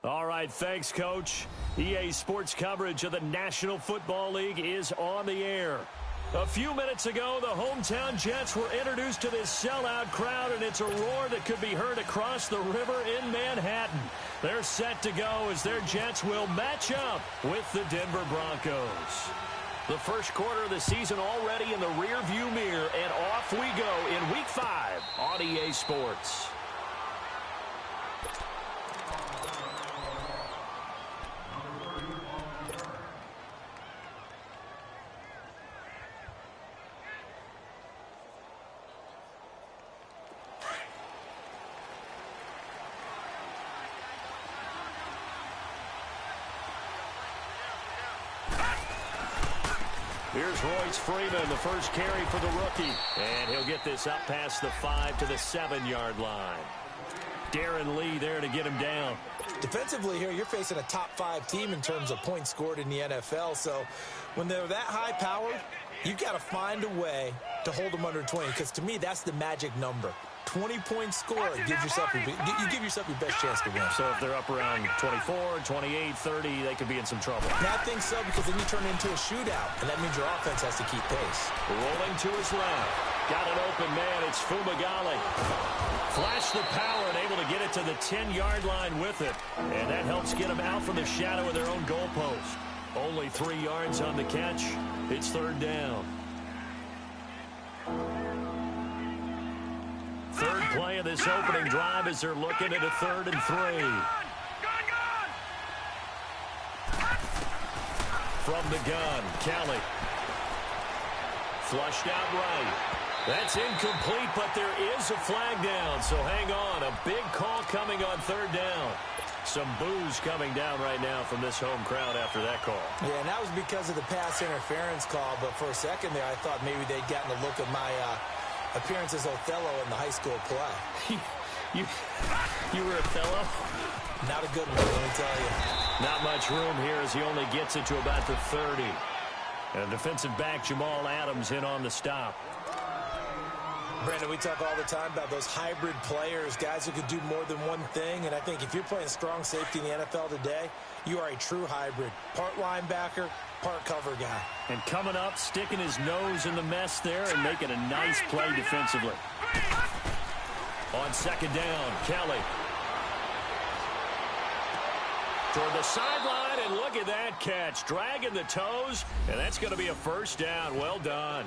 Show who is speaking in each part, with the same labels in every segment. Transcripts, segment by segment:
Speaker 1: All right, thanks, Coach. EA Sports coverage of the National Football League is on the air. A few minutes ago, the hometown Jets were introduced to this sellout crowd, and it's a roar that could be heard across the river in Manhattan. They're set to go as their Jets will match up with the Denver Broncos. The first quarter of the season already in the rearview mirror, and off we go in Week 5 on EA Sports. Here's Royce Freeman, the first carry for the rookie. And he'll get this up past the 5 to the 7-yard line. Darren Lee there to get him down.
Speaker 2: Defensively here, you're facing a top 5 team in terms of points scored in the NFL. So when they're that high powered, you've got to find a way to hold them under 20, because to me, that's the magic number. 20 points scored gives yourself you give yourself your best chance to win.
Speaker 1: So if they're up around 24, 28, 30, they could be in some trouble.
Speaker 2: I think so, because then you turn it into a shootout, and that means your offense has to keep pace.
Speaker 1: Rolling to his left. Got an open man. It's Fumagalli. Flashed the power and able to get it to the 10-yard line with it. And that helps get them out from the shadow of their own goalpost. Only 3 yards on the catch. It's third down. Third play of this opening drive as they're looking at a 3rd and 3. From the gun, Kelly. Flushed out right. That's incomplete, but there is a flag down, so hang on. A big call coming on 3rd down. Some boos coming down right now from this home crowd after that call.
Speaker 2: Yeah, and that was because of the pass interference call, but for a second there, I thought maybe they'd gotten a look at my appearance as Othello in the high school play.
Speaker 1: You were Othello?
Speaker 2: Not a good one, let me tell you.
Speaker 1: Not much room here as he only gets it to about the 30. And defensive back Jamal Adams in on the stop.
Speaker 2: Brandon, we talk all the time about those hybrid players, guys who can do more than one thing, and I think if you're playing strong safety in the NFL today, you are a true hybrid. Part linebacker, part cover guy.
Speaker 1: And coming up, sticking his nose in the mess there and making a nice play defensively. On 2nd down, Kelly. Toward the sideline, and look at that catch. Dragging the toes, and that's going to be a 1st down. Well done.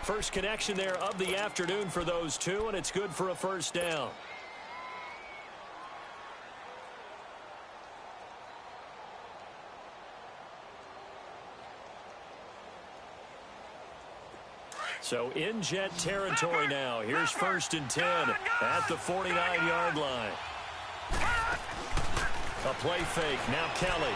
Speaker 1: First connection there of the afternoon for those two, and it's good for a 1st down. So in Jet territory now. Here's 1st and 10 at the 49-yard line. A play fake. Now Kelly.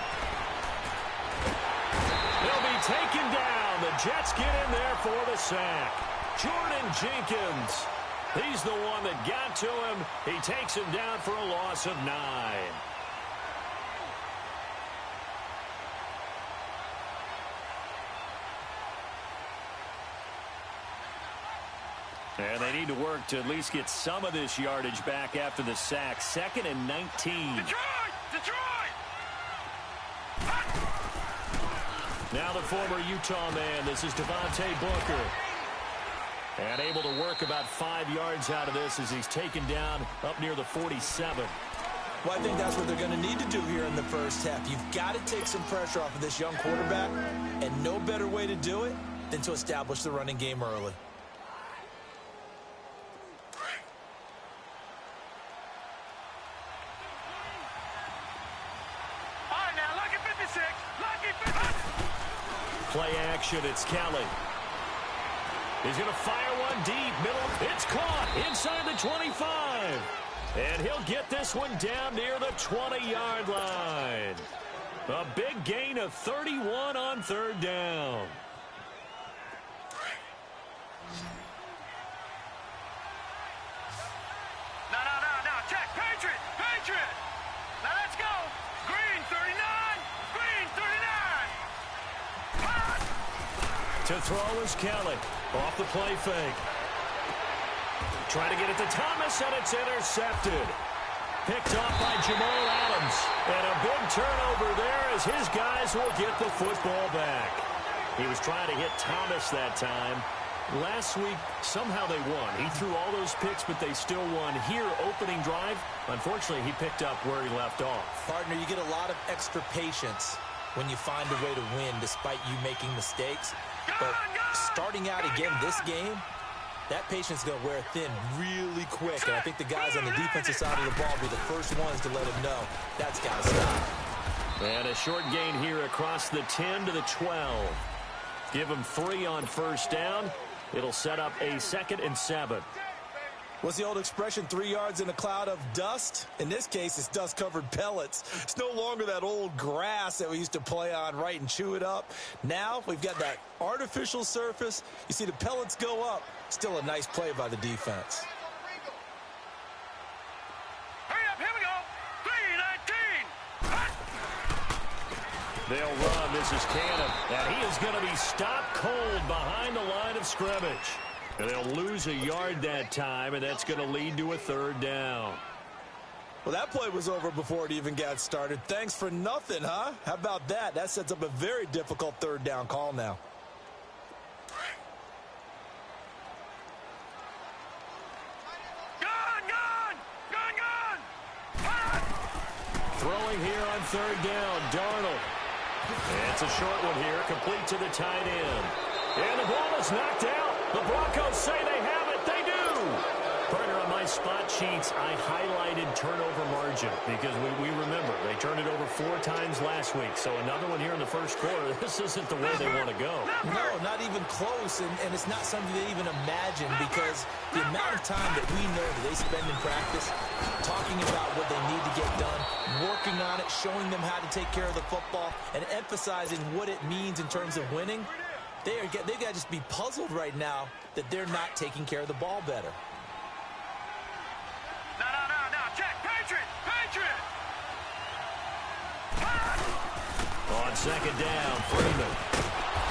Speaker 1: He'll be taken down. The Jets get in there for the sack. Jordan Jenkins. He's the one that got to him. He takes him down for a loss of 9. And they need to work to at least get some of this yardage back after the sack. 2nd and 19. Detroit! Now the former Utah man. This is Devontae Booker. And able to work about 5 yards out of this as he's taken down up near the 47.
Speaker 2: Well, I think that's what they're going to need to do here in the first half. You've got to take some pressure off of this young quarterback, and no better way to do it than to establish the running game early.
Speaker 1: Play action, it's Kelly. He's going to fire one deep, middle. It's caught inside the 25. And he'll get this one down near the 20-yard line. A big gain of 31 on 3rd down.
Speaker 3: No, check, Patriot. Now let's go. Green, 39. Green, 39.
Speaker 1: To throw is Kelly. Off the play fake. Trying to get it to Thomas, and it's intercepted. Picked off by Jamal Adams. And a big turnover there as his guys will get the football back. He was trying to hit Thomas that time. Last week, somehow they won. He threw all those picks, but they still won. Here, opening drive, unfortunately, he picked up where he left off.
Speaker 2: Partner, you get a lot of extra patience when you find a way to win despite you making mistakes. But starting out again this game, that patience is going to wear thin really quick. And I think the guys on the defensive side of the ball will be the first ones to let him know that's got to stop.
Speaker 1: And a short gain here across the 10 to the 12. Give him 3 on 1st down. It'll set up a 2nd and 7.
Speaker 2: What's the old expression, 3 yards in a cloud of dust? In this case, it's dust-covered pellets. It's no longer that old grass that we used to play on, right, and chew it up. Now we've got that artificial surface. You see the pellets go up. Still a nice play by the defense.
Speaker 3: Hurry up, here we go. 3:19.
Speaker 1: They'll run. This is Cannon. And he is going to be stopped cold behind the line of scrimmage. And they'll lose a yard that time, and that's going to lead to a third down.
Speaker 2: Well, that play was over before it even got started. Thanks for nothing, huh? How about that? That sets up a very difficult third down call now.
Speaker 1: Throwing here on third down, Darnold. It's a short one here, complete to the tight end. And the ball is knocked out. The Broncos say they have it. They do. Partner, on my spot sheets, I highlighted turnover margin because we remember they turned it over 4 times last week. So another one here in the first quarter. This isn't the way they want to go.
Speaker 2: No, not even close, and it's not something they even imagine because the amount of time that we know that they spend in practice talking about what they need to get done, working on it, showing them how to take care of the football, and emphasizing what it means in terms of winning, they've got to just be puzzled right now that they're not taking care of the ball better.
Speaker 3: No, check, Patriot!
Speaker 1: On second down, Freeman.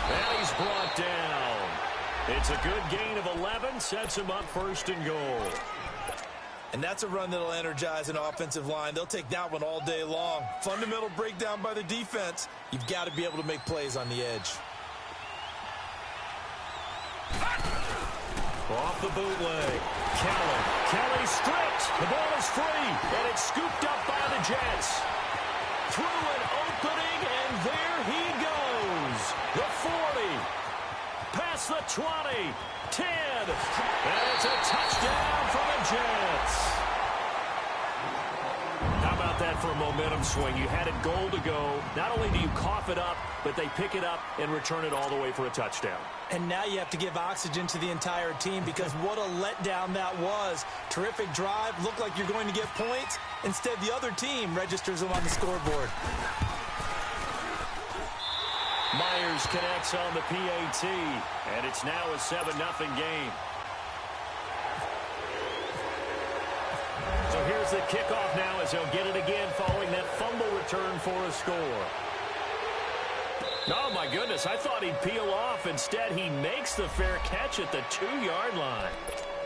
Speaker 1: And he's brought down. It's a good gain of 11, sets him up first and goal.
Speaker 2: And that's a run that'll energize an offensive line. They'll take that one all day long. Fundamental breakdown by the defense. You've got to be able to make plays on the edge.
Speaker 1: Off the bootleg. Kelly stripped. The ball is free, and it's scooped up by the Jets. Through an opening, and there he goes. The 40. Past the 20. 10. And it's a touchdown for the Jets. How about that for a momentum swing? You had it goal to go. Not only do you cough it up, but they pick it up and return it all the way for a touchdown.
Speaker 2: And now you have to give oxygen to the entire team because what a letdown that was. Terrific drive. Looked like you're going to get points. Instead, the other team registers them on the scoreboard.
Speaker 1: Myers connects on the PAT, and it's now a 7-0 game. So here's the kickoff now as they'll get it again following that fumble return for a score. Oh, my goodness, I thought he'd peel off. Instead, he makes the fair catch at the 2-yard line.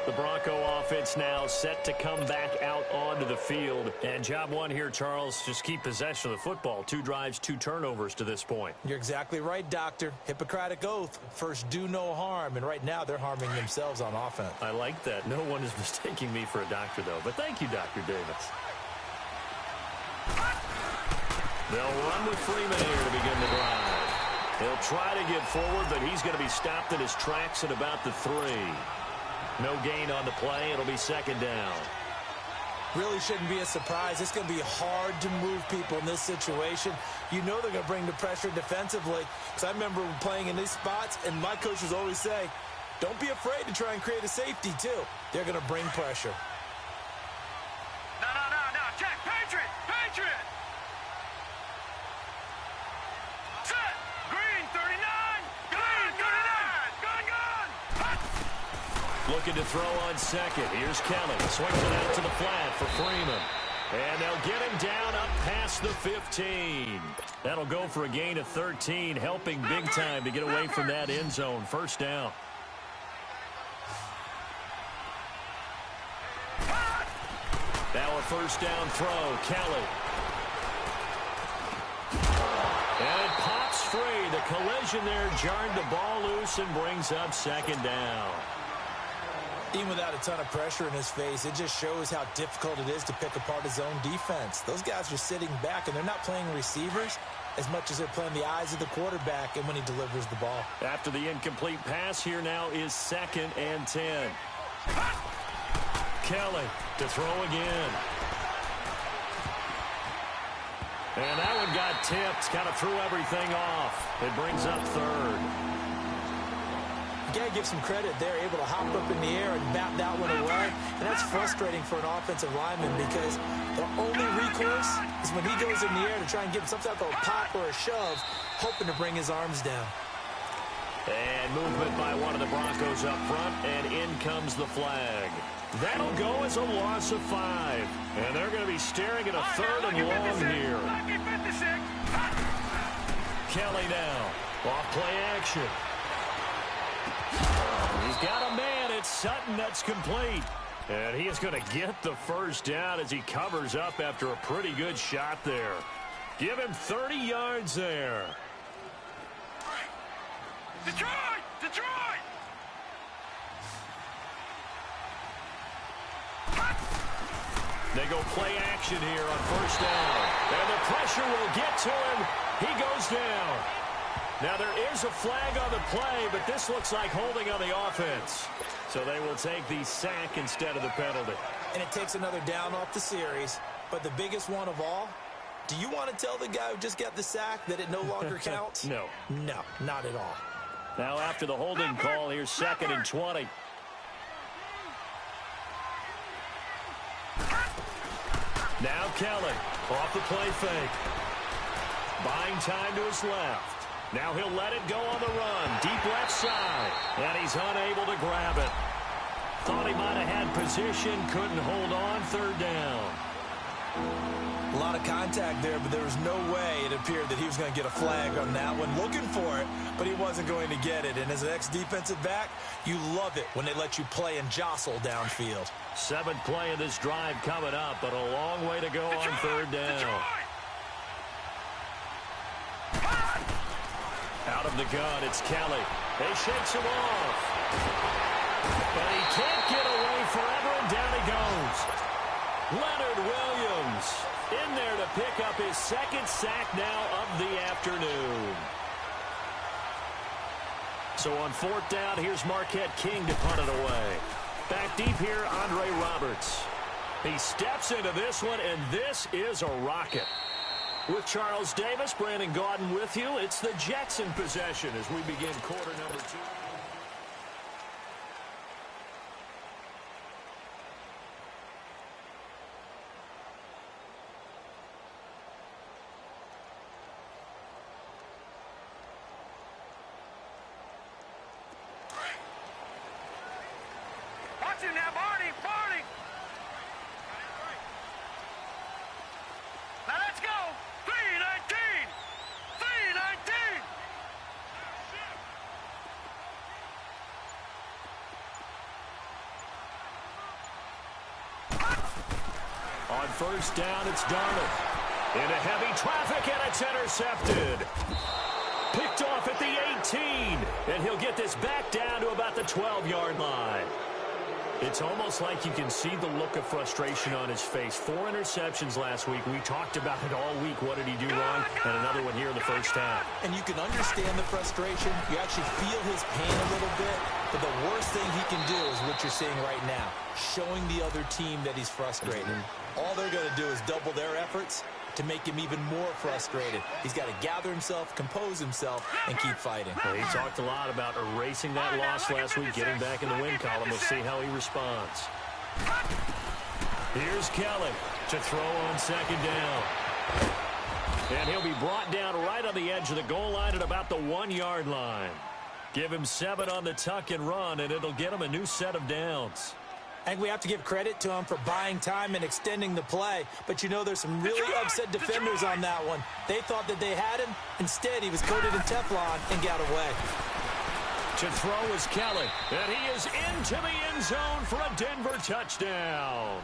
Speaker 1: The Bronco offense now set to come back out onto the field. And job one here, Charles, just keep possession of the football. 2 drives, 2 turnovers to this point.
Speaker 2: You're exactly right, Doctor. Hippocratic oath. First, do no harm. And right now, they're harming themselves on offense.
Speaker 1: I like that. No one is mistaking me for a doctor, though. But thank you, Dr. Davis. They'll run with Freeman here to begin the drive. He'll try to get forward, but he's going to be stopped in his tracks at about the 3. No gain on the play. It'll be second down.
Speaker 2: Really shouldn't be a surprise. It's going to be hard to move people in this situation. You know they're going to bring the pressure defensively. Because I remember playing in these spots, and my coaches always say, don't be afraid to try and create a safety, too. They're going to bring pressure.
Speaker 3: No. Check, Patriot! Set! Green, 39! Green, 39! Gun!
Speaker 1: Looking to throw on second. Here's Kelly. Swings it out to the flat for Freeman. And they'll get him down up past the 15. That'll go for a gain of 13, helping big time to get away from that end zone. First down. Now a first down throw. Kelly. And it pops free. The collision there jarred the ball loose and brings up second down.
Speaker 2: Even without a ton of pressure in his face, it just shows how difficult it is to pick apart his own defense. Those guys are sitting back, and they're not playing receivers as much as they're playing the eyes of the quarterback and when he delivers the ball.
Speaker 1: After the incomplete pass, here now is 2nd and 10. Kelly to throw again. And that one got tipped, kind of threw everything off. It brings up 3rd.
Speaker 2: You got to give some credit. They're able to hop up in the air and bat that one away. And that's frustrating for an offensive lineman because the only recourse is when he goes in the air to try and get some type of a pop or a shove, hoping to bring his arms down.
Speaker 1: And movement by one of the Broncos up front, and in comes the flag. That'll go as a loss of 5. And they're going to be staring at a 3rd and long here. Kelly now. Off play action. He's got a man. It's Sutton that's complete. And he is going to get the first down as he covers up after a pretty good shot there. Give him 30 yards there.
Speaker 3: Detroit! Detroit!
Speaker 1: They go play action here on first down. And the pressure will get to him. He goes down. Now there is a flag on the play, but this looks like holding on the offense. So they will take the sack instead of the penalty.
Speaker 2: And it takes another down off the series. But the biggest one of all, do you want to tell the guy who just got the sack that it no longer counts?
Speaker 1: No.
Speaker 2: No, not at all.
Speaker 1: Now after the holding call, here's 2nd and 20. Now Kelly off the play fake. Buying time to his left. Now he'll let it go on the run. Deep left side. And he's unable to grab it. Thought he might have had position. Couldn't hold on. 3rd down.
Speaker 2: A lot of contact there, but there was no way it appeared that he was going to get a flag on that one. Looking for it, but he wasn't going to get it. And as an ex-defensive back, you love it when they let you play and jostle downfield.
Speaker 1: 7th play of this drive coming up, but a long way to go on 3rd down. Out of the gun, it's Kelly. He shakes him off. But he can't get away forever, and down he goes. Leonard Williams in there to pick up his 2nd sack now of the afternoon. So on 4th down, here's Marquette King to punt it away. Back deep here, Andre Roberts. He steps into this one, and this is a rocket. With Charles Davis, Brandon Gaudin with you. It's the Jets in possession as we begin quarter number 2.
Speaker 3: Watch him now, Barney! Barney! Now let's go! 3-19! 3-19!
Speaker 1: On first down, it's Darnold. Into heavy traffic, and it's intercepted. Picked off at the 18, and he'll get this back down to about the 12-yard line. It's almost like you can see the look of frustration on his face. 4 interceptions last week. We talked about it all week. What did he do wrong? And another one here in the first half.
Speaker 2: And you can understand the frustration. You actually feel his pain a little bit. But the worst thing he can do is what you're seeing right now, showing the other team that he's frustrated. All they're going to do is double their efforts to make him even more frustrated. He's got to gather himself, compose himself, and keep fighting.
Speaker 1: Well, he talked a lot about erasing that loss last week, getting back in the win column. We'll see how he responds. Here's Kelly to throw on 2nd down. And he'll be brought down right on the edge of the goal line at about the 1-yard line. Give him 7 on the tuck and run, and it'll get him a new set of downs.
Speaker 2: I think we have to give credit to him for buying time and extending the play. But, you know, there's some really upset defenders on that one. They thought that they had him. Instead, he was coated in Teflon and got away.
Speaker 1: To throw is Kelly. And he is into the end zone for a Denver touchdown.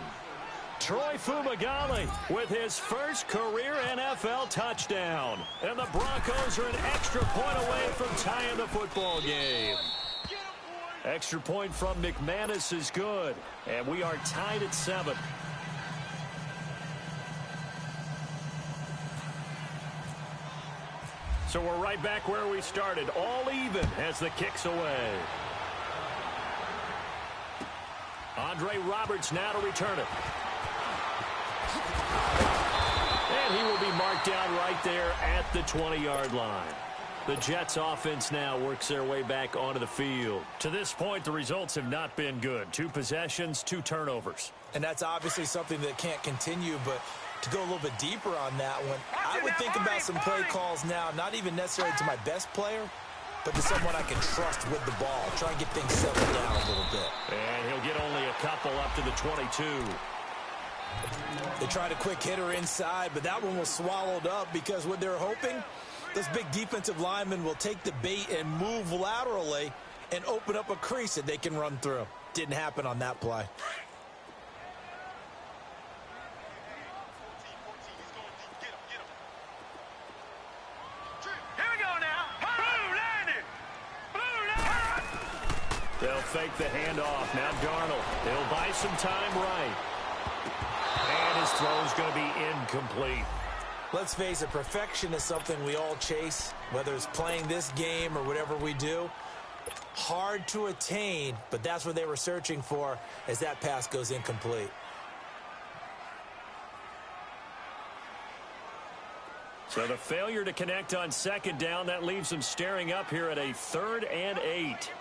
Speaker 1: Troy Fumagalli with his first career NFL touchdown. And the Broncos are an extra point away from tying the football game. Extra point from McManus is good. And we are tied at 7. So we're right back where we started. All even as the kick's away. Andre Roberts now to return it. And he will be marked down right there at the 20-yard line. The Jets offense now works their way back onto the field. To this point, the results have not been good. 2 possessions, 2 turnovers.
Speaker 2: And that's obviously something that can't continue, but to go a little bit deeper on that one, I would think about some play calls now, not even necessarily to my best player, but to someone I can trust with the ball. Try and get things settled down a little bit.
Speaker 1: And he'll get only a couple up to the 22.
Speaker 2: They tried a quick hitter inside, but that one was swallowed up because what they're hoping Those big defensive linemen will take the bait and move laterally and open up a crease that they can run through. Didn't happen on that play.
Speaker 3: Here we go now. Blue landed. Blue landed.
Speaker 1: They'll fake the handoff. Now Darnold. They'll buy some time right. And his throw's going to be incomplete.
Speaker 2: Let's face it, perfection is something we all chase, whether it's playing this game or whatever we do. Hard to attain, but that's what they were searching for as that pass goes incomplete.
Speaker 1: So the failure to connect on second down, that leaves them staring up here at a 3rd and 8.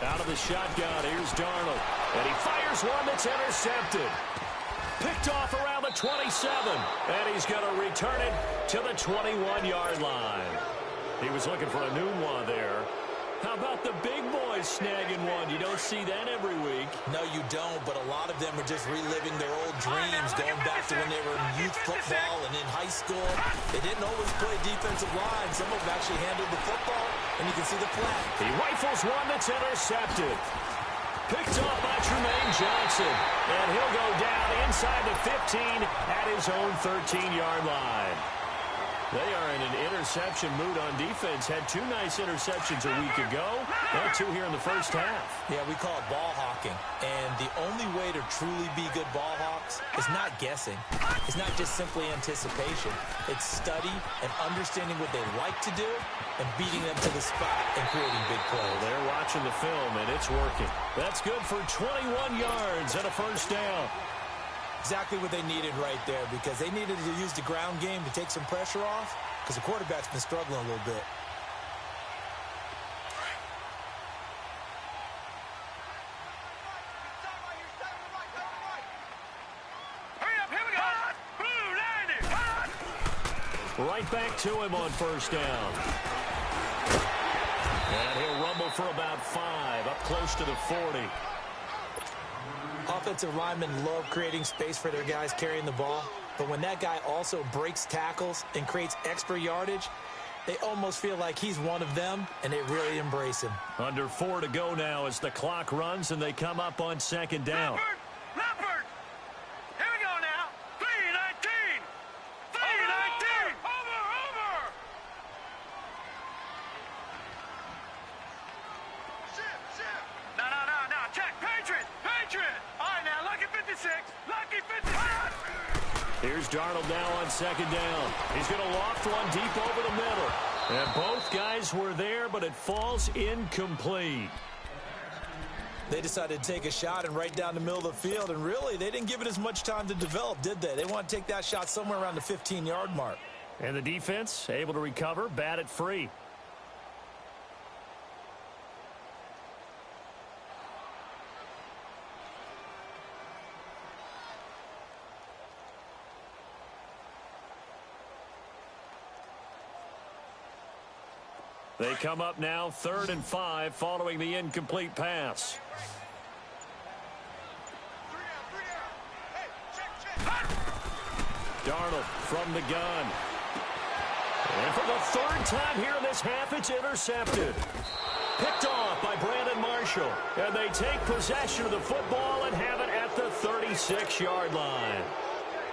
Speaker 1: Out of the shotgun, here's Darnold. And he fires one that's intercepted. Picked off around the 27. And he's going to return it to the 21-yard line. He was looking for a new one there. How about the big boys snagging one? You don't see that every week.
Speaker 2: No, you don't, but a lot of them are just reliving their old dreams, going back to when they were in youth football and in high school. They didn't always play defensive line. Some of them actually handled the football, and you can see the flag.
Speaker 1: He rifles one that's intercepted. Picked off by Tremaine Johnson. And he'll go down inside the 15 at his own 13-yard line. They are in an interception mood on defense. Had 2 nice interceptions a week ago. Now 2 here in the first half.
Speaker 2: Yeah, we call it ball hawking. And the only way to truly be good ball hawks is not guessing. It's not just simply anticipation. It's study and understanding what they like to do and beating them to the spot and creating big plays.
Speaker 1: Well, they're watching the film, and it's working. That's good for 21 yards and a first down.
Speaker 2: Exactly what they needed right there, because they needed to use the ground game to take some pressure off, because the quarterback's been struggling a little bit.
Speaker 3: Hurry up, here we go. Blue landed.
Speaker 1: Right back to him on first down. And he'll rumble for about 5, up close to the 40.
Speaker 2: Offensive linemen love creating space for their guys carrying the ball, but when that guy also breaks tackles and creates extra yardage, they almost feel like he's one of them, and they really embrace him.
Speaker 1: Under 4 to go now as the clock runs, and they come up on second down.
Speaker 3: Leopard. Here we go now. 3-19. 3-19. Over. No. Check. Patriot. All right, now, lucky 56. Lucky 56.
Speaker 1: Here's Darnold now on second down. He's going to loft one deep over the middle. And both guys were there, but it falls incomplete.
Speaker 2: They decided to take a shot and right down the middle of the field, and really, they didn't give it as much time to develop, did they? They want to take that shot somewhere around the 15-yard mark.
Speaker 1: And the defense able to recover, bat it free. They come up now 3rd and 5 following the incomplete pass. Darnold from the gun. And for the 3rd time here in this half, it's intercepted. Picked off by Brandon Marshall. And they take possession of the football and have it at the 36-yard line.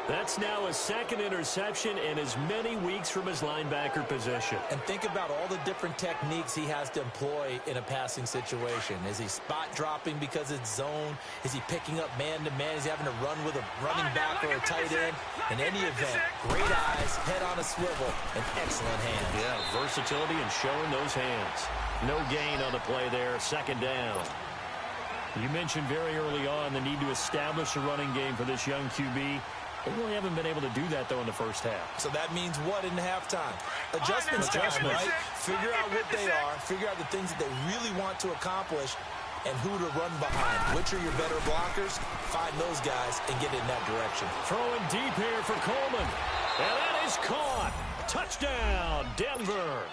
Speaker 1: That's now his 2nd interception in as many weeks from his linebacker position.
Speaker 2: And think about all the different techniques he has to employ in a passing situation. Is he spot dropping because it's zone? Is he picking up man-to-man? Is he having to run with a running back or a tight end? In any event, great eyes, head on a swivel, and excellent hands.
Speaker 1: Yeah, versatility and showing those hands. No gain on the play there, 2nd down. You mentioned very early on the need to establish a running game for this young QB. They really haven't been able to do that, though, in the first half.
Speaker 2: So that means what in halftime? Adjustments time, right? Figure out what they are, figure out the things that they really want to accomplish, and who to run behind. Which are your better blockers? Find those guys and get in that direction.
Speaker 1: Throwing deep here for Coleman. And that is caught. Touchdown, Denver.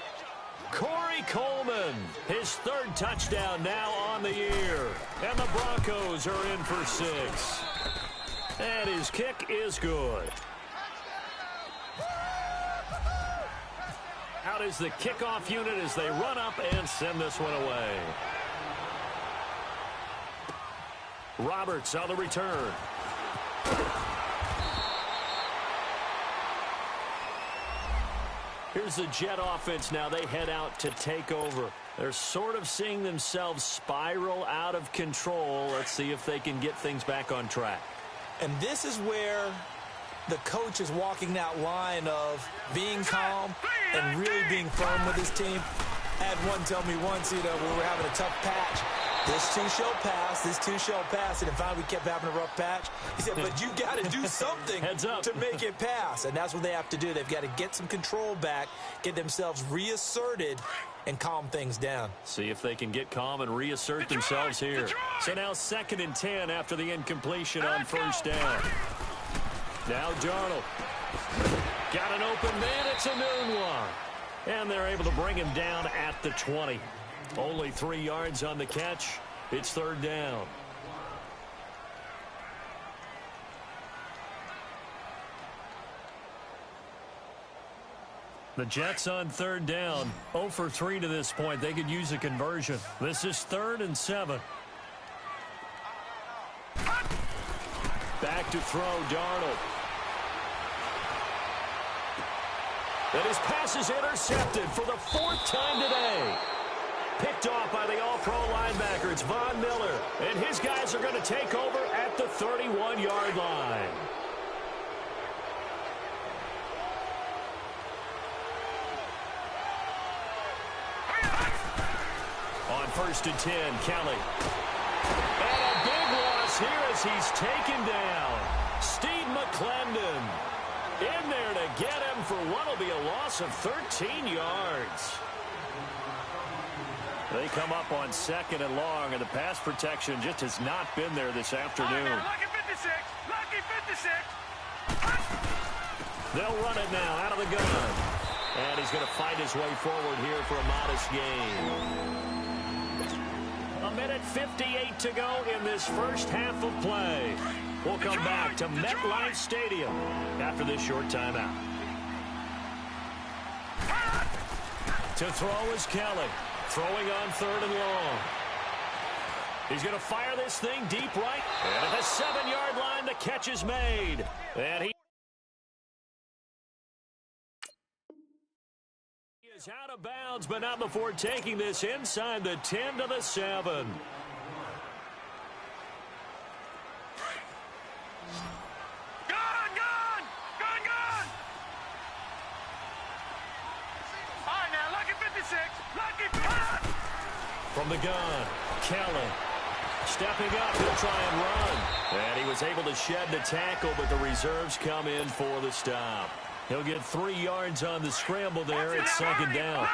Speaker 1: Corey Coleman, his 3rd touchdown now on the year. And the Broncos are in for 6. And his kick is good. Out is the kickoff unit as they run up and send this one away. Roberts on the return. Here's the Jet offense now. They head out to take over. They're sort of seeing themselves spiral out of control. Let's see if they can get things back on track.
Speaker 2: And this is where the coach is walking that line of being calm and really being firm with his team. I had one tell me once, we were having a tough patch. This too shall pass, this too shall pass. And in fact, we kept having a rough patch. He said, but you got to do something to make it pass. And that's what they have to do. They've got to get some control back, get themselves reasserted, and calm things down.
Speaker 1: See if they can get calm and reassert themselves here. So now 2nd and 10 after the incompletion on first down. Now Darnold. Got an open man. It's a noon one. And they're able to bring him down at the 20. Only 3 yards on the catch. It's 3rd down. The Jets on 3rd down. 0 for 3 to this point. They could use a conversion. This is 3rd and 7. Back to throw, Darnold. And his pass is intercepted for the 4th time today. Picked off by the all-pro linebacker. It's Von Miller. And his guys are going to take over at the 31-yard line. On 1st and 10, Kelly. And a big loss here as he's taken down. Steve McClendon in there to get him for what will be a loss of 13 yards. They come up on 2nd and long, and the pass protection just has not been there this afternoon.
Speaker 3: Lucky 56. Lucky 56.
Speaker 1: They'll run it now out of the gun. And he's going to fight his way forward here for a modest gain. 1:58 to go in this first half of play. We'll come back to MetLife Stadium after this short timeout. To throw is Kelly. Throwing on 3rd and long. He's going to fire this thing deep right. And at the 7-yard line, the catch is made. And he is out of bounds, but not before taking this inside the 10 to the 7. From the gun, Kelly stepping up, he'll try and run. And he was able to shed the tackle, but the reserves come in for the stop. He'll get 3 yards on the scramble there. It's 2nd down.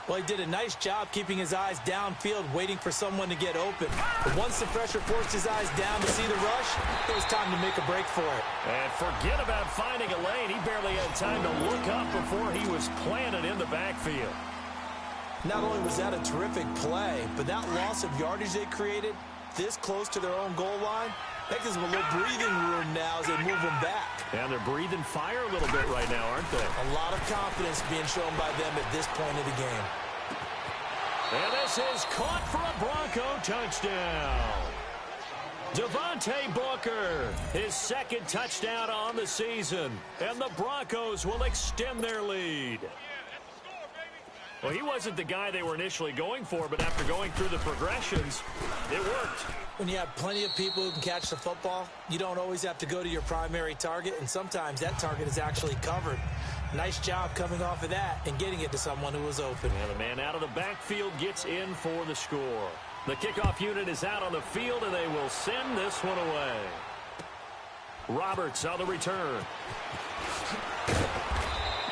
Speaker 2: Well, he did a nice job keeping his eyes downfield, waiting for someone to get open. But once the pressure forced his eyes down to see the rush, it was time to make a break for it.
Speaker 1: And forget about finding a lane. He barely had time to look up before he was planted in the backfield.
Speaker 2: Not only was that a terrific play, but that loss of yardage they created this close to their own goal line, that gives them a little breathing room now as they move them back.
Speaker 1: And they're breathing fire a little bit right now, aren't they?
Speaker 2: A lot of confidence being shown by them at this point of the game.
Speaker 1: And this is caught for a Bronco touchdown. Devontae Booker, his 2nd touchdown on the season. And the Broncos will extend their lead. Well, he wasn't the guy they were initially going for, but after going through the progressions, it worked.
Speaker 2: When you have plenty of people who can catch the football, you don't always have to go to your primary target, and sometimes that target is actually covered. Nice job coming off of that and getting it to someone who was open.
Speaker 1: And the man out of the backfield gets in for the score. The kickoff unit is out on the field, and they will send this one away. Roberts on the return.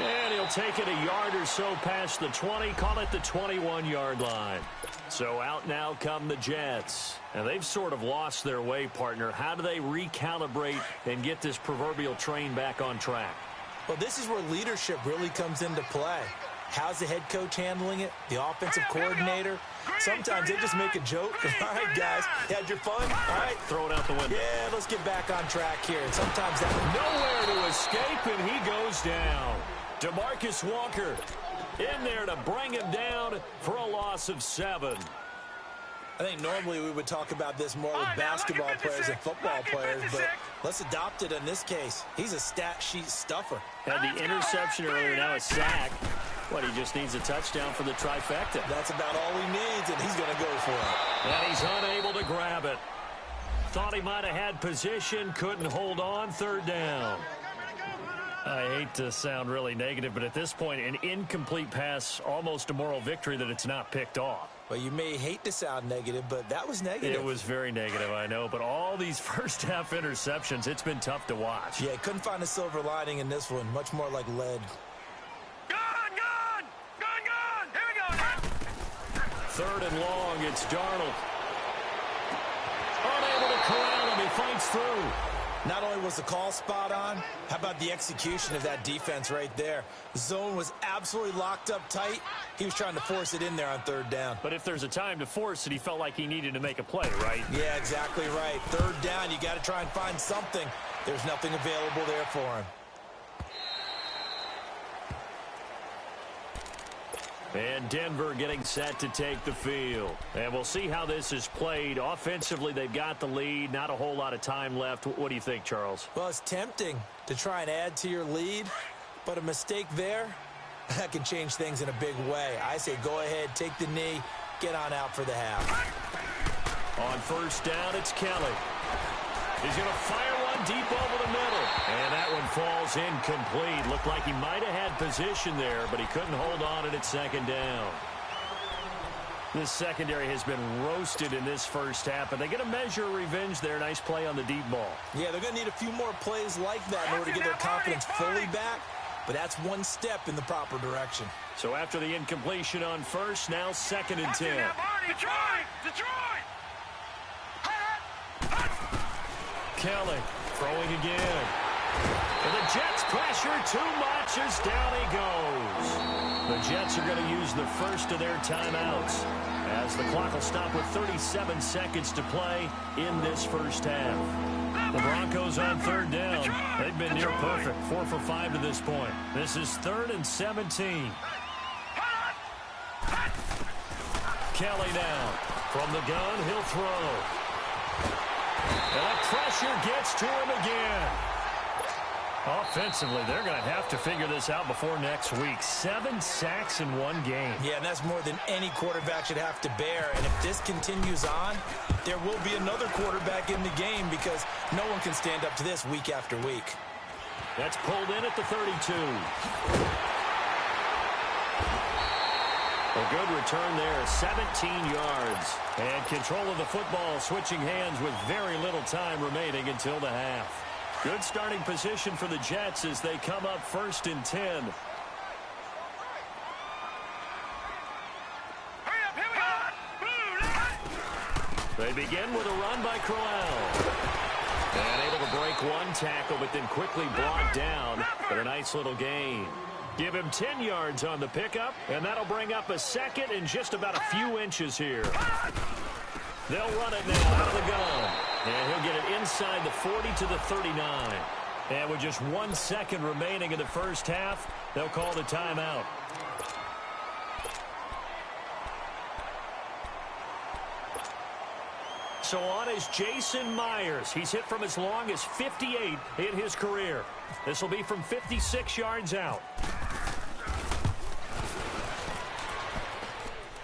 Speaker 1: And he'll take it a yard or so past the 20, call it the 21-yard line. So out now come the Jets. And they've sort of lost their way, partner. How do they recalibrate and get this proverbial train back on track?
Speaker 2: Well, this is where leadership really comes into play. How's the head coach handling it? The offensive coordinator? Sometimes they just make a joke. All right, guys, you had your fun? All right.
Speaker 1: Throw it out the window.
Speaker 2: Yeah, let's get back on track here. And sometimes that...
Speaker 1: Nowhere to escape, and he goes down. DeMarcus Walker in there to bring him down for a loss of 7.
Speaker 2: I think normally we would talk about this more with basketball players and football players, but let's adopt it in this case. He's a stat sheet stuffer.
Speaker 1: Had the interception earlier, now a sack. What, he just needs a touchdown for the trifecta.
Speaker 2: That's about all he needs, and he's going to go for it.
Speaker 1: And he's unable to grab it. Thought he might have had position, couldn't hold on, 3rd down. I hate to sound really negative, but at this point, an incomplete pass, almost a moral victory that it's not picked off.
Speaker 2: Well, you may hate to sound negative, but that was negative.
Speaker 1: It was very negative, I know, but all these first-half interceptions, it's been tough to watch.
Speaker 2: Yeah, couldn't find a silver lining in this one, much more like lead.
Speaker 3: Gone! Here we go!
Speaker 1: 3rd and long, it's Darnold. Unable to corral him, he fights through.
Speaker 2: Not only was the call spot on, how about the execution of that defense right there? The zone was absolutely locked up tight. He was trying to force it in there on 3rd down.
Speaker 1: But if there's a time to force it, he felt like he needed to make a play, right?
Speaker 2: Yeah, exactly right. 3rd down, you got to try and find something. There's nothing available there for him.
Speaker 1: And Denver getting set to take the field. And we'll see how this is played. Offensively, they've got the lead. Not a whole lot of time left. What do you think, Charles?
Speaker 2: Well, it's tempting to try and add to your lead, but a mistake there, that can change things in a big way. I say go ahead, take the knee, get on out for the half.
Speaker 1: On 1st down, it's Kelly. He's going to fire one deep over the middle. And that one falls incomplete. Looked like he might have had position there, but he couldn't hold on it at 2nd down. This secondary has been roasted in this first half, but they get a measure of revenge there. Nice play on the deep ball.
Speaker 2: Yeah, they're going to need a few more plays like that in order to get their confidence fully back, but that's one step in the proper direction.
Speaker 1: So after the incompletion on 1st, now 2nd and 10.
Speaker 3: Detroit!
Speaker 1: Kelly throwing again. And the Jets pressure too much as down he goes. The Jets are going to use the first of their timeouts as the clock will stop with 37 seconds to play in this first half. The Broncos on 3rd down. They've been near perfect, 4 for 5 to this point. This is 3rd and 17. Kelly now. From the gun, he'll throw. And that pressure gets to him again. Offensively, they're going to have to figure this out before next week. 7 sacks in 1 game.
Speaker 2: Yeah, and that's more than any quarterback should have to bear. And if this continues on, there will be another quarterback in the game because no one can stand up to this week after week.
Speaker 1: That's pulled in at the 32. A good return there, 17 yards. And control of the football switching hands with very little time remaining until the half. Good starting position for the Jets as they come up 1st and 10. They begin with a run by Crowell. And able to break one tackle, but then quickly brought down for a nice little gain. Give him 10 yards on the pickup, and that'll bring up a 2nd and just about a few inches here. They'll run it now out of the gun. And he'll get it inside the 40 to the 39. And with just 1 second remaining in the first half, they'll call the timeout. So on is Jason Myers. He's hit from as long as 58 in his career. This will be from 56 yards out.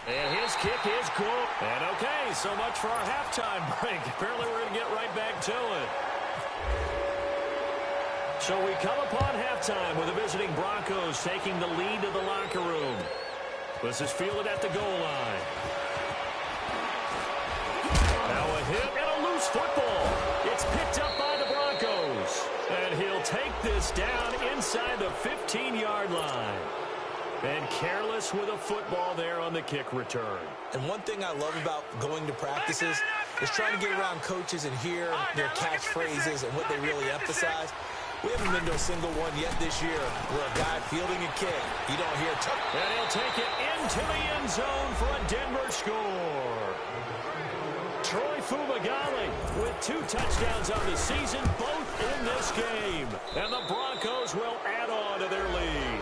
Speaker 1: And his kick is good. And okay, so much for our halftime break. Apparently we're going to get right back to it. So we come upon halftime with the visiting Broncos taking the lead to the locker room. This is fielded at the goal line. Now a hit and a loose football. It's picked up by the Broncos. And he'll take this down inside the 15-yard line. And careless with a football there on the kick return.
Speaker 2: And one thing I love about going to practices is trying to get around coaches and hear their catchphrases and what they really emphasize. We haven't been to a single one yet this year where a guy fielding a kick, you don't hear
Speaker 1: and he'll take it into the end zone for a Denver score. Troy Fumagalli with 2 touchdowns on the season, both in this game. And the Broncos will add on to their lead.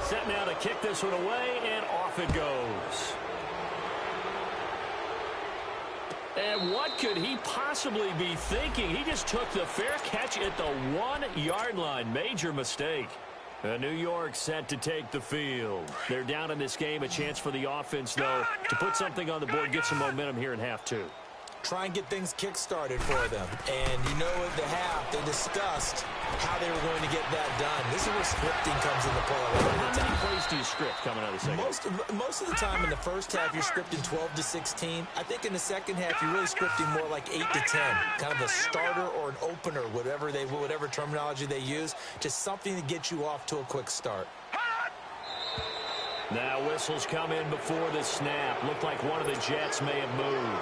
Speaker 1: Set now to kick this one away, and off it goes. And what could he possibly be thinking? He just took the fair catch at the 1-yard line. Major mistake. New York set to take the field. They're down in this game. A chance for the offense, though, to put something on the board, get some momentum here in half 2.
Speaker 2: Try and get things kick-started for them. And you know at the half, they discussed how they were going to get that done. This is where scripting comes into play.
Speaker 1: How many plays do you script coming out of the second?
Speaker 2: Most of the time in the first half, you're scripting 12 to 16. I think in the second half, you're really scripting more like 8 to 10. Kind of a starter or an opener, whatever terminology they use. Just something to get you off to a quick start.
Speaker 1: Now whistles come in before the snap. Looked like one of the Jets may have moved.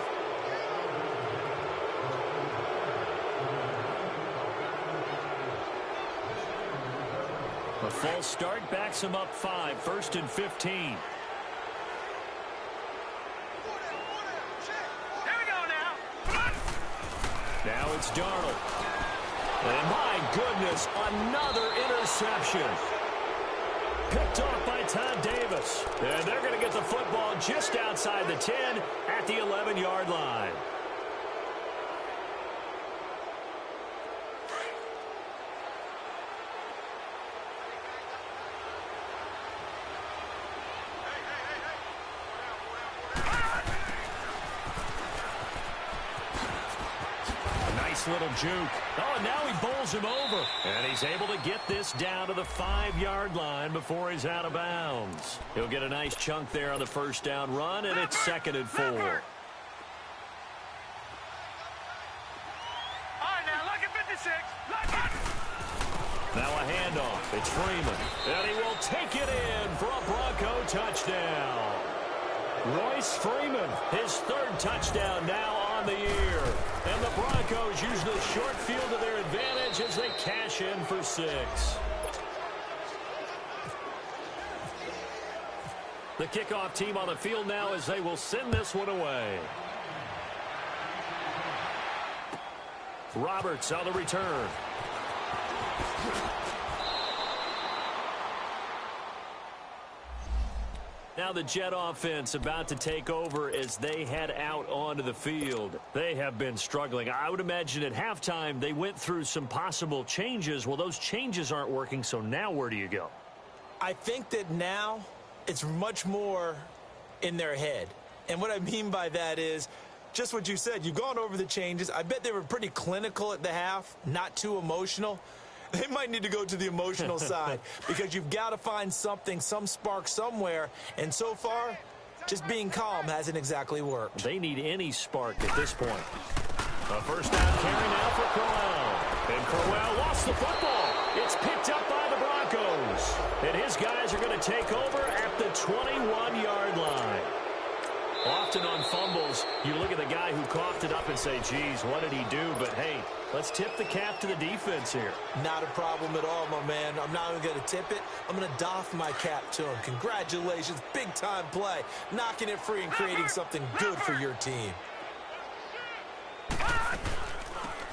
Speaker 1: A false start backs him up 5, 1st and 15.
Speaker 3: Here we go now.
Speaker 1: Now it's Darnold. And my goodness, another interception. Picked off by Todd Davis. And they're going to get the football just outside the 10 at the 11-yard line. Little juke. Oh, and now he bowls him over. And he's able to get this down to the 5-yard line before he's out of bounds. He'll get a nice chunk there on the first down run, and it's 2nd and 4.
Speaker 3: All right, now look at 56. Look at.
Speaker 1: Now a handoff. It's Freeman. And he will take it in for a Bronco touchdown. Royce Freeman, his 3rd touchdown now on the year. And the Broncos use the short field to their advantage as they cash in for 6. The kickoff team on the field now as they will send this one away. Roberts on the return. Now the Jet offense about to take over as they head out onto the field. They have been struggling. I would imagine at halftime they went through some possible changes. Well, those changes aren't working, so now where do you go?
Speaker 2: I think that now it's much more in their head. And what I mean by that is just what you said. You've gone over the changes. I bet they were pretty clinical at the half, not too emotional. They might need to go to the emotional side because you've got to find something, some spark somewhere. And so far, just being calm hasn't exactly worked.
Speaker 1: They need any spark at this point. A first down carry now for Crowell. And Crowell lost the football. It's picked up by the Broncos. And his guys are going to take over at the 21-yard line. Often on fumbles, you look at the guy who coughed it up and say, geez, what did he do? But, hey, let's tip the cap to the defense here.
Speaker 2: Not a problem at all, my man. I'm not even going to tip it. I'm going to doff my cap to him. Congratulations. Big-time play. Knocking it free and creating something good for your team.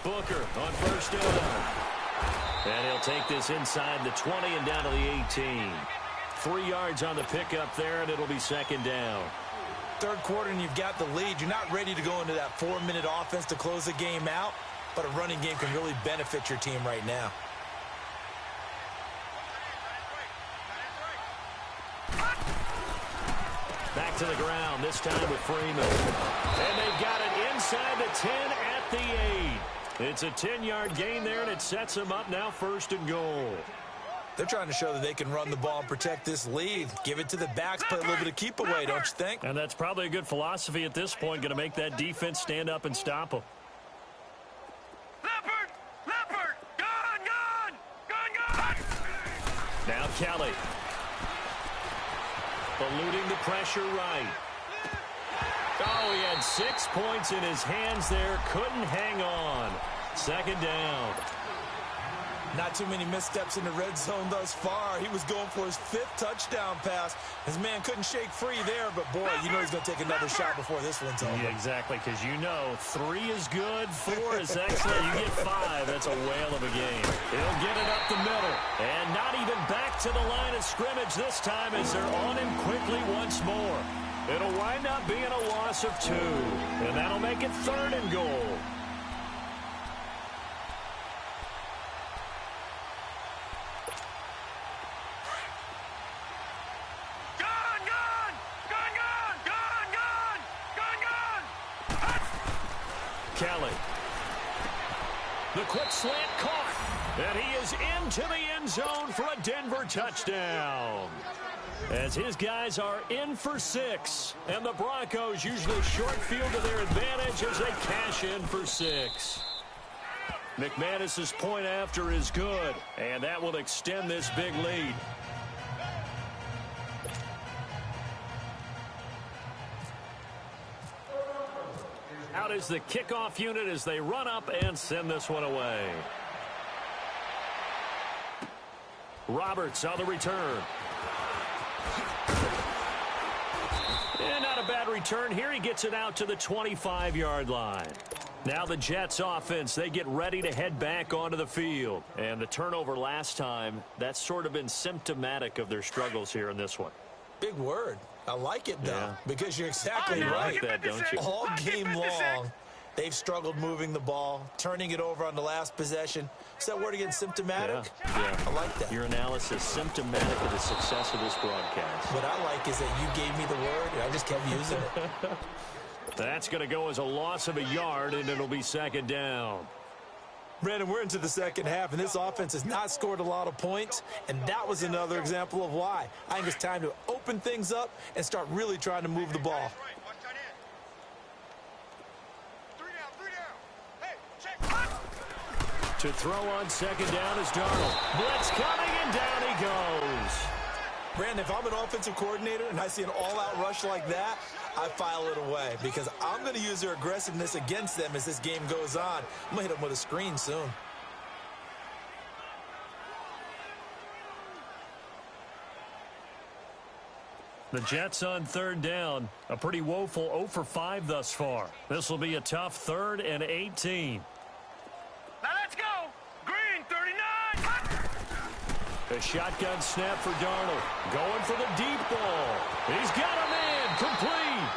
Speaker 1: Booker on first down. And he'll take this inside the 20 and down to the 18. 3 yards on the pickup there, and it'll be 2nd down.
Speaker 2: Third quarter and you've got the lead. You're not ready to go into that 4-minute offense to close the game out, but a running game can really benefit your team right now.
Speaker 1: Back to the ground, this time with Freeman. And they've got it inside the 10 at the 8. It's a 10-yard gain there, and it sets them up now 1st and goal.
Speaker 2: They're trying to show that they can run the ball and protect this lead. Give it to the backs, play a little bit of keep away, don't you think?
Speaker 1: And that's probably a good philosophy at this point, going to make that defense stand up and stop them.
Speaker 3: Leopard, gone.
Speaker 1: Now Kelly. Eluding the pressure right. Oh, he had 6 points in his hands there. Couldn't hang on. Second down.
Speaker 2: Not too many missteps in the red zone thus far. He was going for his 5th touchdown pass. His man couldn't shake free there, but boy, you know he's going to take another shot before this one's over.
Speaker 1: Yeah, exactly, because you know 3 is good, 4 is excellent. You get 5, that's a whale of a game. He'll get it up the middle, and not even back to the line of scrimmage this time as they're on him quickly once more. It'll wind up being a loss of 2, and that'll make it 3rd and goal. Kelly. The quick slant caught. And he is into the end zone for a Denver touchdown. As his guys are in for 6. And the Broncos use the short field to their advantage as they cash in for 6. McManus's point after is good. And that will extend this big lead. Out is the kickoff unit as they run up and send this one away. Roberts on the return. And not a bad return here. He gets it out to the 25-yard line. Now the Jets offense, they get ready to head back onto the field. And the turnover last time, that's sort of been symptomatic of their struggles here in this one.
Speaker 2: Big word. I like it, though, because you're exactly right.
Speaker 1: Like that, don't you?
Speaker 2: All game long, they've struggled moving the ball, turning it over on the last possession. Is that word again, symptomatic?
Speaker 1: Yeah.
Speaker 2: I like that.
Speaker 1: Your analysis, symptomatic of the success of this broadcast.
Speaker 2: What I like is that you gave me the word, and I just kept using it.
Speaker 1: That's going to go as a loss of a yard, and it'll be 2nd down.
Speaker 2: Brandon, we're into the second half, and this offense has not scored a lot of points, and that was another example of why. I think it's time to open things up and start really trying to move the ball.
Speaker 1: To throw on 2nd down is Darnold. Blitz coming, and down he goes.
Speaker 2: Brandon, if I'm an offensive coordinator and I see an all-out rush like that, I file it away because I'm going to use their aggressiveness against them as this game goes on. I'm going to hit them with a screen soon.
Speaker 1: The Jets on 3rd down. A pretty woeful 0 for 5 thus far. This will be a tough 3rd and 18.
Speaker 3: Now let's go. Green, 39.
Speaker 1: A shotgun snap for Darnold. Going for the deep ball. He's got a man. Complete.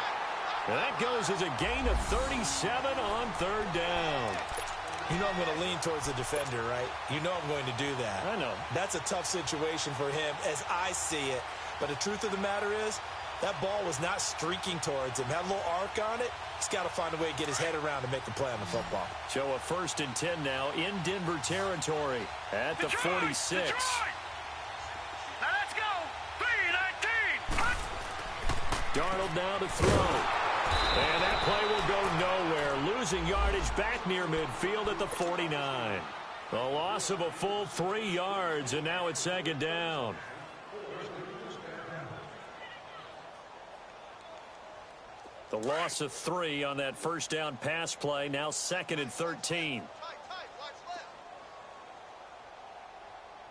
Speaker 1: And that goes as a gain of 37 on 3rd down.
Speaker 2: You know I'm going to lean towards the defender, right? You know I'm going to do that.
Speaker 1: I know.
Speaker 2: That's a tough situation for him as I see it. But the truth of the matter is, that ball was not streaking towards him. Had a little arc on it. He's got to find a way to get his head around to make the play on the football.
Speaker 1: So a 1st and 10 now in Denver territory at the 46.
Speaker 3: Detroit. Now let's go. 3-19.
Speaker 1: Darnold now to throw. And that play will go nowhere. Losing yardage back near midfield at the 49. A loss of a full 3 yards, and now it's 2nd down. The loss of 3 on that 1st down pass play. Now 2nd and 13.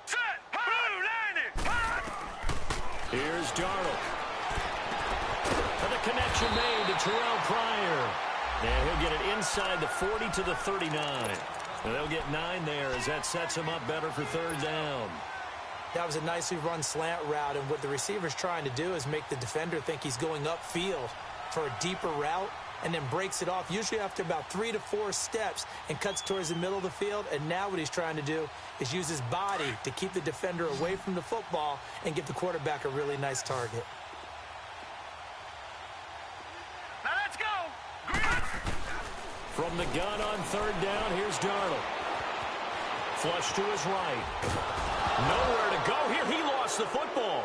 Speaker 3: Set. Blue landing.
Speaker 1: Here's Darnold. And the connection made to Terrell Pryor. And he'll get it inside the 40 to the 39. And they'll get 9 there as that sets him up better for 3rd down.
Speaker 4: That was a nicely run slant route, and what the receiver's trying to do is make the defender think he's going upfield for a deeper route and then breaks it off, usually after about 3 to 4 steps, and cuts towards the middle of the field. And now what he's trying to do is use his body to keep the defender away from the football and give the quarterback a really nice target.
Speaker 3: Now let's go. Green.
Speaker 1: From the gun on 3rd down, here's Darnold. Flush to his right. Nowhere to go here. He lost the football.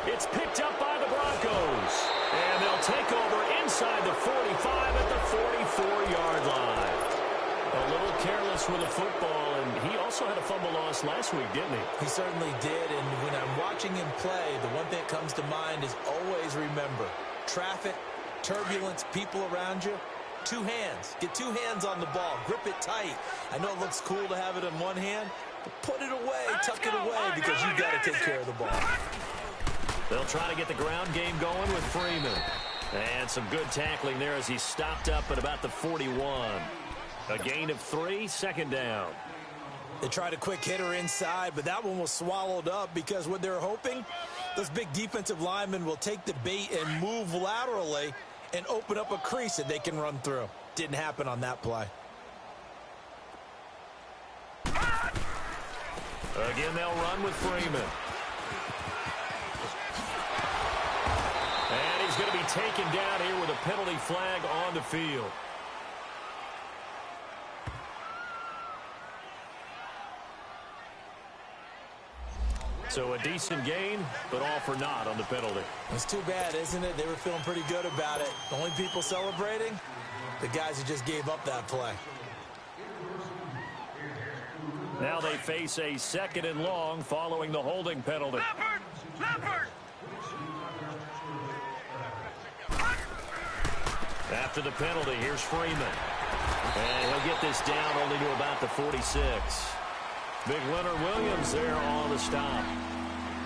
Speaker 1: It's picked up by the Broncos. And they'll take over inside the 45 at the 44-yard line. A little careless with the football, and he also had a fumble loss last week, didn't he?
Speaker 2: He certainly did, and when I'm watching him play, the one thing that comes to mind is always remember, traffic turbulence, people around you. Two hands. Get two hands on the ball. Grip it tight. I know it looks cool to have it in one hand, but put it away, tuck it away, because you've got to take care of the ball.
Speaker 1: They'll try to get the ground game going with Freeman. And some good tackling there as he stopped up at about the 41. A gain of 3, second down.
Speaker 2: They tried a quick hitter inside, but that one was swallowed up because what they're hoping, those big defensive linemen will take the bait and move laterally and open up a crease that they can run through. Didn't happen on that play.
Speaker 1: Again, they'll run with Freeman. And he's going to be taken down here with a penalty flag on the field. So a decent gain, but all for naught on the penalty.
Speaker 2: It's too bad, isn't it? They were feeling pretty good about it. The only people celebrating, the guys who just gave up that play.
Speaker 1: Now they face a 2nd and long following the holding penalty.
Speaker 3: Leopard!
Speaker 1: After the penalty, here's Freeman. And he'll get this down only to about the 46. Big Leonard Williams there on the stop.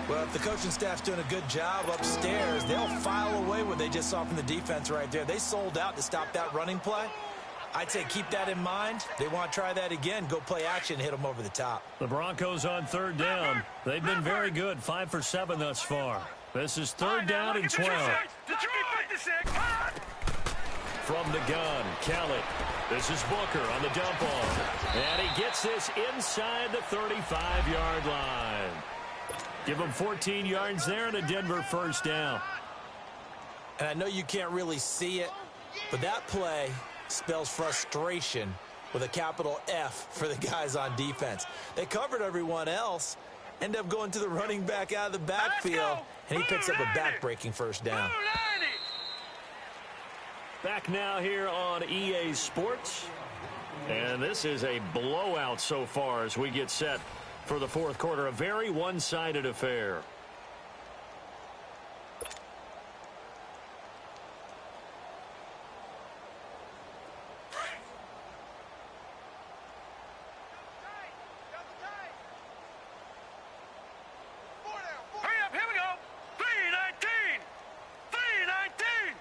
Speaker 2: Well, if the coaching staff's doing a good job upstairs, they'll file away what they just saw from the defense right there. They sold out to stop that running play. I'd say keep that in mind. They want to try that again. Go play action, hit them over the top.
Speaker 1: The Broncos on 3rd down. They've been very good, 5 for 7 thus far. This is 3rd down and 12. From the gun, Kelly. This is Booker on the dump off. And he gets this inside the 35-yard line. Give him 14 yards there and a Denver 1st down.
Speaker 2: And I know you can't really see it, but that play spells frustration with a capital F for the guys on defense. They covered everyone else, end up going to the running back out of the backfield, and he picks up a back-breaking 1st down.
Speaker 1: Back now here on EA Sports. And this is a blowout so far as we get set for the 4th quarter. A very one-sided affair.
Speaker 3: Hurry up, here we go. 319. 319.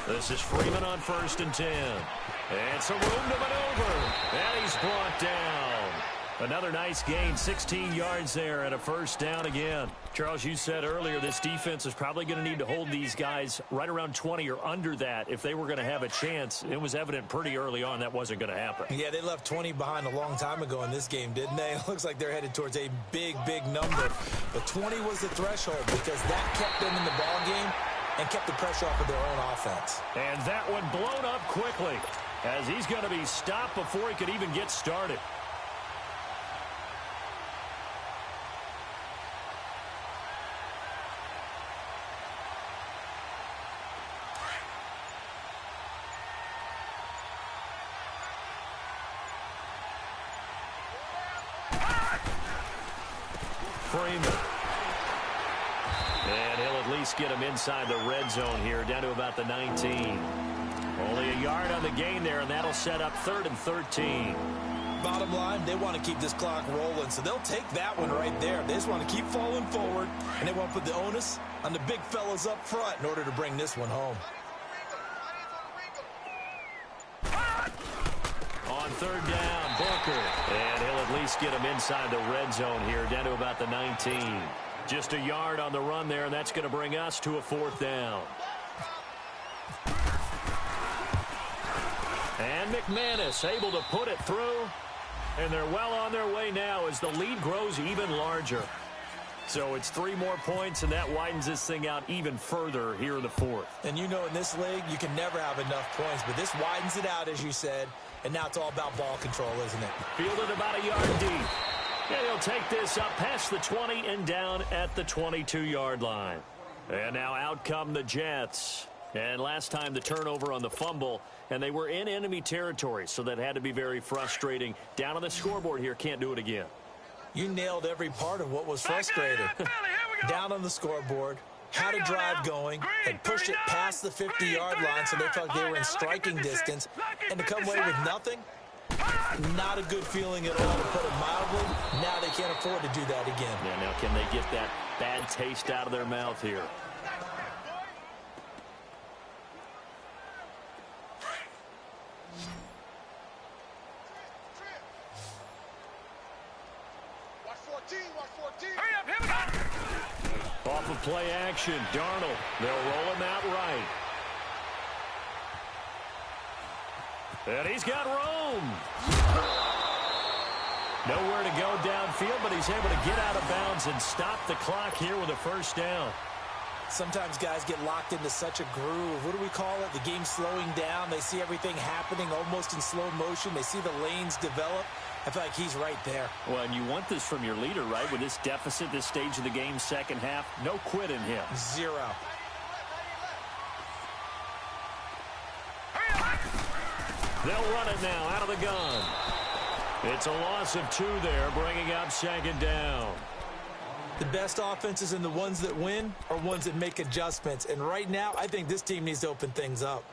Speaker 1: This is Freeman on 1st and 10. And some room to maneuver. And he's brought down. Another nice gain, 16 yards there and a 1st down again. Charles, you said earlier this defense is probably going to need to hold these guys right around 20 or under that if they were going to have a chance. It was evident pretty early on that wasn't going to happen.
Speaker 2: Yeah, they left 20 behind a long time ago in this game, didn't they? It looks like they're headed towards a big, big number. But 20 was the threshold because that kept them in the ball game and kept the pressure off of their own offense.
Speaker 1: And that one blown up quickly as he's going to be stopped before he could even get started. Freeman. And he'll at least get him inside the red zone here, down to about the 19. Only a yard on the gain there, and that'll set up 3rd and 13.
Speaker 2: Bottom line, they want to keep this clock rolling, so they'll take that one right there. They just want to keep falling forward, and they want to put the onus on the big fellas up front in order to bring this one home.
Speaker 1: On 3rd down, Booker. And he'll at least get him inside the red zone here, down to about the 19. Just a yard on the run there, and that's going to bring us to a 4th down. And McManus able to put it through. And they're well on their way now as the lead grows even larger. So it's 3 more points, and that widens this thing out even further here in the 4th.
Speaker 2: And you know in this league, you can never have enough points, but this widens it out, as you said, and now it's all about ball control, isn't it?
Speaker 1: Fielded about a yard deep. And he'll take this up past the 20 and down at the 22-yard line. And now out come the Jets. And last time the turnover on the fumble, and they were in enemy territory, so that had to be very frustrating. Down on the scoreboard here, can't do it again.
Speaker 2: You nailed every part of what was frustrating. Down on the scoreboard,
Speaker 4: had a drive going, had pushed it past the 50-yard line so they felt like they were in striking distance, and to come away with nothing, not a good feeling at all, to put it mildly. Now they can't afford to do that again.
Speaker 1: Yeah, now can they get that bad taste out of their mouth here?
Speaker 3: Hurry up, here we go.
Speaker 1: Off of play action, Darnold. They'll roll him out right. And he's got room. Nowhere to go downfield, but he's able to get out of bounds and stop the clock here with a first down.
Speaker 4: Sometimes guys get locked into such a groove. What do we call it? The game slowing down. They see everything happening almost in slow motion. They see the lanes develop. I feel like he's right there.
Speaker 1: Well, and you want this from your leader, right? With this deficit, this stage of the game, second half, no quit in him.
Speaker 4: Zero.
Speaker 1: They'll run it now out of the gun. It's a loss of 2 there, bringing up second down.
Speaker 4: The best offenses and the ones that win are ones that make adjustments. And right now, I think this team needs to open things up.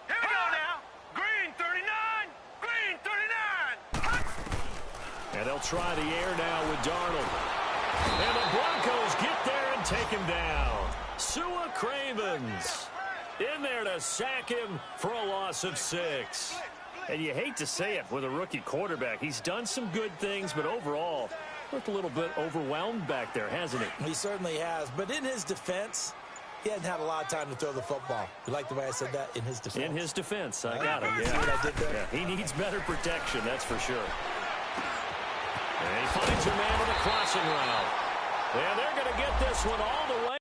Speaker 3: Here we go now. Green 39. Green 39.
Speaker 1: And they'll try the air now with Darnold. And the Broncos get there and take him down. Sua Cravens in there to sack him for a loss of 6. And you hate to say it with a rookie quarterback. He's done some good things, but overall, looked a little bit overwhelmed back there, hasn't he?
Speaker 4: He certainly has. But in his defense, he hasn't had a lot of time to throw the football. You like the way I said that? In his defense.
Speaker 1: In his defense, I got it.
Speaker 4: See what I did there?
Speaker 1: Yeah, he needs better protection, that's for sure. And he finds a man on the crossing route. And they're going to get this one all the way.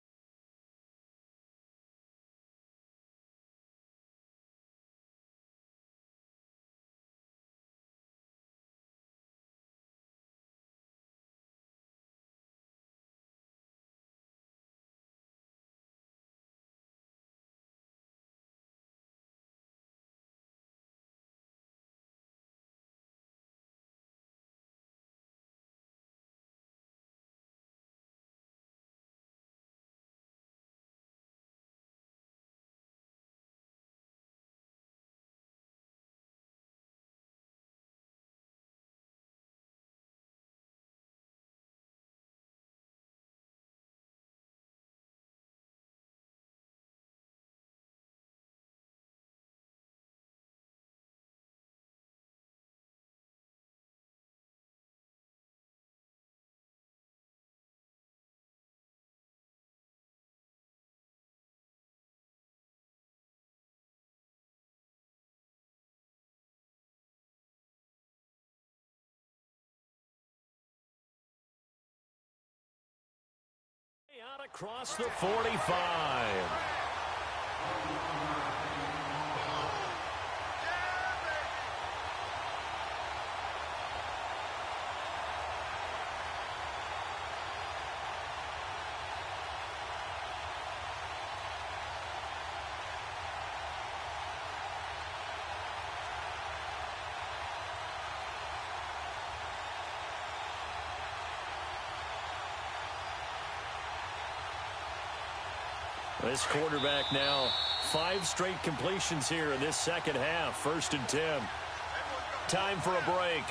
Speaker 1: Out across the 45. This quarterback now 5 straight completions here in this second half. 1st and 10. Time for a break.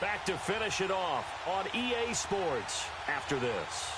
Speaker 1: Back to finish it off on EA Sports after this.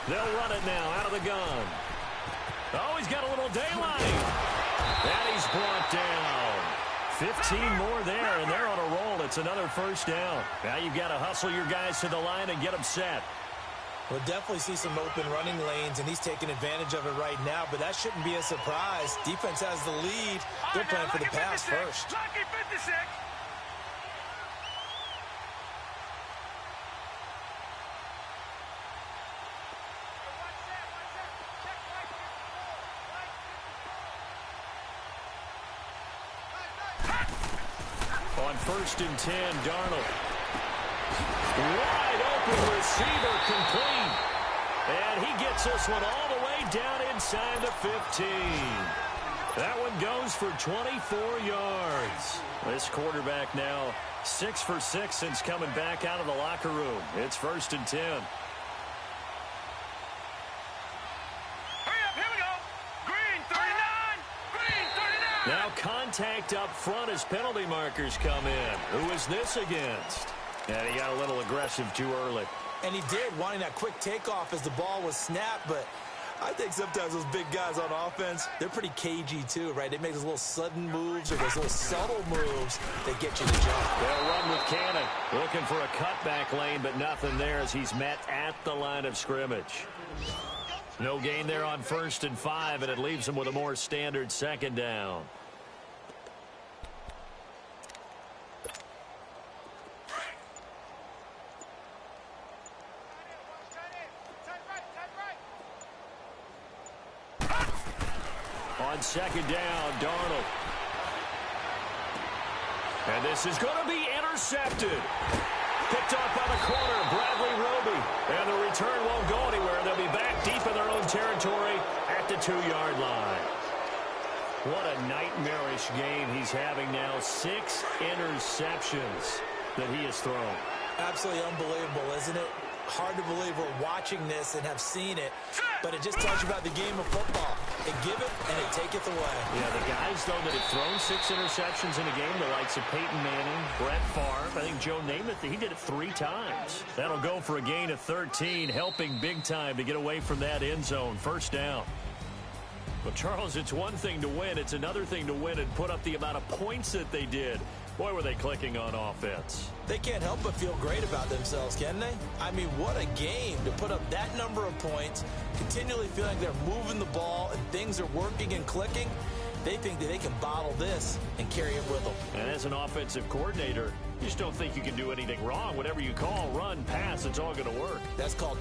Speaker 1: They'll run it now out of the gun. Oh, he's got a little daylight. And he's brought down. 15 more there, and they're on a roll. It's another first down. Now you've got to hustle your guys to the line and get them set.
Speaker 4: We'll definitely see some open running lanes, and he's taking advantage of it right now, but that shouldn't be a surprise. Defense has the lead. They're playing for the pass first.
Speaker 3: Lucky 56.
Speaker 1: On 1st and 10, Darnold. Wide open receiver complete. And he gets this one all the way down inside the 15. That one goes for 24 yards. This quarterback now 6 for 6 since coming back out of the locker room. It's 1st and 10.
Speaker 3: Hurry up, here we go. Green 39. Green 39.
Speaker 1: Now contact up front as penalty markers come in. Who is this against? And he got a little aggressive too early.
Speaker 4: And he did, wanting that quick takeoff as the ball was snapped, but I think sometimes those big guys on offense, they're pretty cagey too, right? They make those little sudden moves or those little subtle moves that get you to jump.
Speaker 1: They'll run with Cannon. Looking for a cutback lane, but nothing there as he's met at the line of scrimmage. No gain there on 1st and 5, and it leaves him with a more standard 2nd down. On 2nd down, Darnold. And this is going to be intercepted. Picked off by the corner, Bradley Roby. And the return won't go anywhere. They'll be back deep in their own territory at the 2-yard line. What a nightmarish game he's having now. 6 interceptions that he has thrown.
Speaker 4: Absolutely unbelievable, isn't it? Hard to believe we're watching this and have seen it, but it just tells you about the game of football. It give it and it taketh away.
Speaker 1: Yeah, the guys, though, that have thrown 6 interceptions in a game, the likes of Peyton Manning, Brett Favre, I think Joe Namath, he did it 3 times. That'll go for a gain of 13, helping big time to get away from that end zone. 1st down. Well, Charles, it's one thing to win. It's another thing to win and put up the amount of points that they did. Boy, were they clicking on offense.
Speaker 4: They can't help but feel great about themselves, can they? I mean, what a game to put up that number of points, continually feeling like they're moving the ball and things are working and clicking. They think that they can bottle this and carry it with them.
Speaker 1: And as an offensive coordinator, you just don't think you can do anything wrong. Whatever you call, run, pass, it's all going to work.
Speaker 4: That's called